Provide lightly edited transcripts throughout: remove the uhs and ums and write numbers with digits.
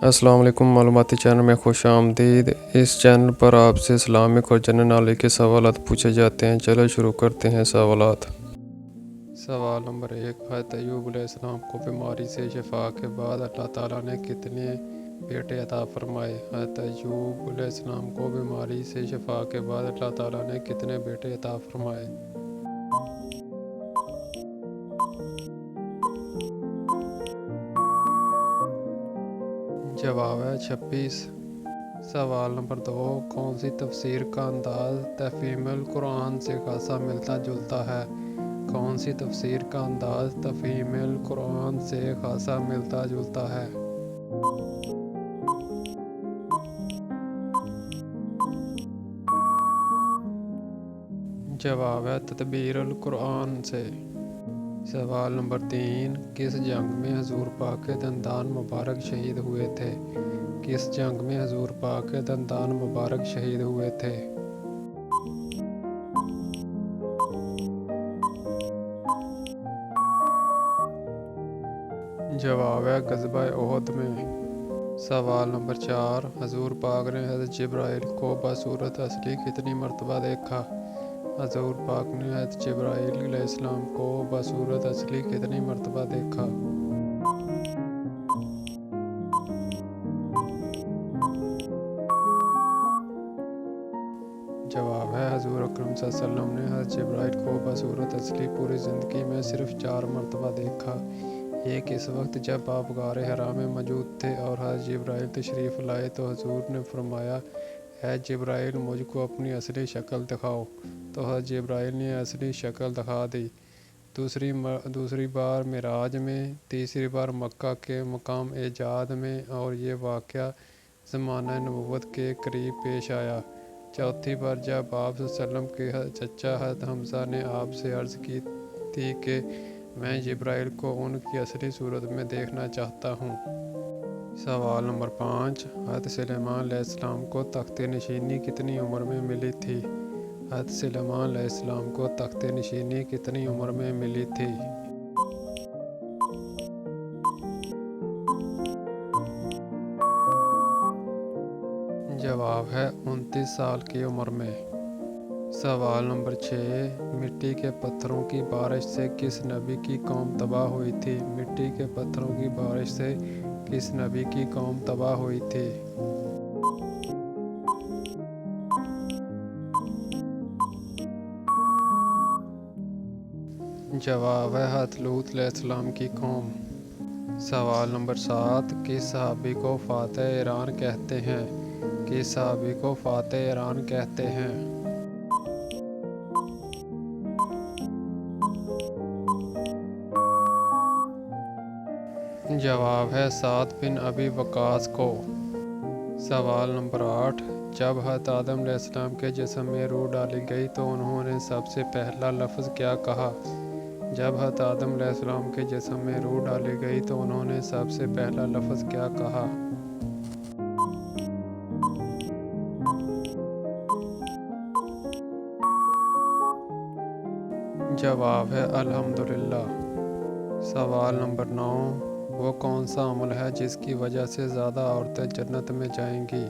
السلام علیکم، معلوماتی چینل میں خوش آمدید۔ اس چینل پر آپ سے اسلامک اور جنرل نالج کے سوالات پوچھے جاتے ہیں۔ چلو شروع کرتے ہیں سوالات۔ سوال نمبر 1، حضرت ایوب علیہ السلام کو بیماری سے شفا کے بعد اللہ تعالیٰ نے کتنے بیٹے عطا فرمائے؟ حضرت ایوب علیہ السلام کو بیماری سے شفا کے بعد اللہ تعالیٰ نے کتنے بیٹے عطا فرمائے؟ جواب ہے 26۔ سوال نمبر 2، کون سی تفسیر کا انداز تفہیم القرآن سے خاصا ملتا جلتا ہے؟ کون سی تفسیر کا انداز تفہیم القرآن سے خاصا ملتا جلتا ہے؟ جواب ہے تدبیر القرآن سے۔ سوال نمبر 3، کس جنگ میں حضور پاک کے دندان مبارک شہید ہوئے تھے؟ کس جنگ میں حضور پاک کے دندان مبارک شہید ہوئے تھے؟ جواب ہے غزوہ احد میں۔ سوال نمبر 4، حضور پاک نے حضرت جبرائیل کو بصورت اصلی کتنی مرتبہ دیکھا؟ حضور پاک نے حضرت جبرائیل علیہ السلام کو بصورت اصلی کتنی مرتبہ دیکھا؟ جواب ہے حضور اکرم صلی اللہ علیہ وسلم نے حضرت جبرائیل کو بصورت اصلی پوری زندگی میں صرف 4 مرتبہ دیکھا۔ ایک اس وقت جب آپ غار حرا میں موجود تھے اور حضرت جبرائیل تشریف لائے تو حضور نے فرمایا، اے جبرائیل مجھ کو اپنی اصلی شکل دکھاؤ، تو حضرت جبرائیل نے اصلی شکل دکھا دی۔ دوسری بار معراج میں، تیسری بار مکہ کے مقام ایجاد میں، اور یہ واقعہ زمانہ نبوت کے قریب پیش آیا۔ چوتھی بار جب آپ صلی اللہ علیہ وسلم کے چچا حضرت حمزہ نے آپ سے عرض کی تھی کہ میں جبرائیل کو ان کی اصلی صورت میں دیکھنا چاہتا ہوں۔ سوال نمبر 5، حضرت سلیمان علیہ السلام کو تخت نشینی کتنی عمر میں ملی تھی؟ حضرت سلیمان علیہ السلام کو تخت نشینی کتنی عمر میں ملی تھی؟ جواب ہے 29 سال کی عمر میں۔ سوال نمبر 6، مٹی کے پتھروں کی بارش سے کس نبی کی قوم تباہ ہوئی تھی؟ مٹی کے پتھروں کی بارش سے کس نبی کی قوم تباہ ہوئی تھی؟ جواب ہے حضرت لوط علیہ السلام کی قوم۔ سوال نمبر 7، کس صحابی کو فاتح ایران کہتے ہیں؟ کس صحابی کو فاتح ایران کہتے ہیں؟ جواب ہے سعد بن ابی وقاص کو۔ سوال نمبر 8، جب حضرت آدم علیہ السلام کے جسم میں روح ڈالی گئی تو انہوں نے سب سے پہلا لفظ کیا کہا؟ جب حضرت آدم علیہ السلام کے جسم میں روح ڈالی گئی تو انہوں نے سب سے پہلا لفظ کیا کہا؟ جواب ہے الحمدللہ۔ سوال نمبر 9، وہ کون سا عمل ہے جس کی وجہ سے زیادہ عورتیں جنت میں جائیں گی؟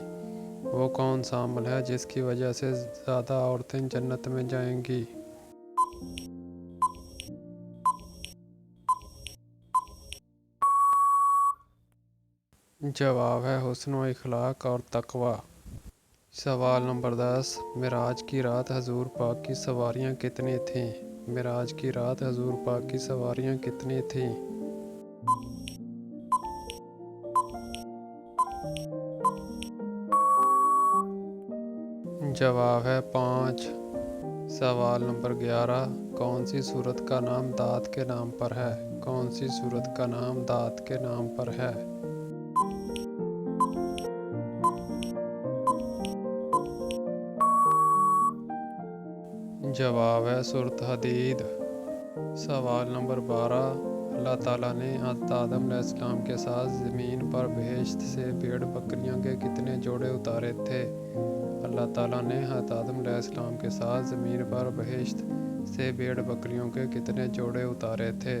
وہ کون سا عمل ہے جس کی وجہ سے زیادہ عورتیں جنت میں جائیں گی؟ جواب ہے حسن و اخلاق اور تقوی۔ سوال نمبر 10، معراج کی رات حضور پاک کی سواریاں کتنی تھیں؟ معراج کی رات حضور پاک کی سواریاں کتنی تھیں؟ جواب ہے 5۔ سوال نمبر 11، کون سی سورت کا نام دات کے نام پر ہے؟ کون سی سورت کا نام دات کے نام پر ہے؟ جواب ہے سورۃ حدید۔ سوال نمبر 12، اللہ تعالیٰ نے حضرت آدم علیہ السلام کے ساتھ زمین پر بہشت سے بھیڑ بکریوں کے کتنے جوڑے اتارے تھے؟ اللہ تعالیٰ نے حضرت آدم علیہ السلام کے ساتھ زمین پر بہشت سے بھیڑ بکریوں کے کتنے جوڑے اتارے تھے؟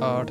8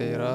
13,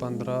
15,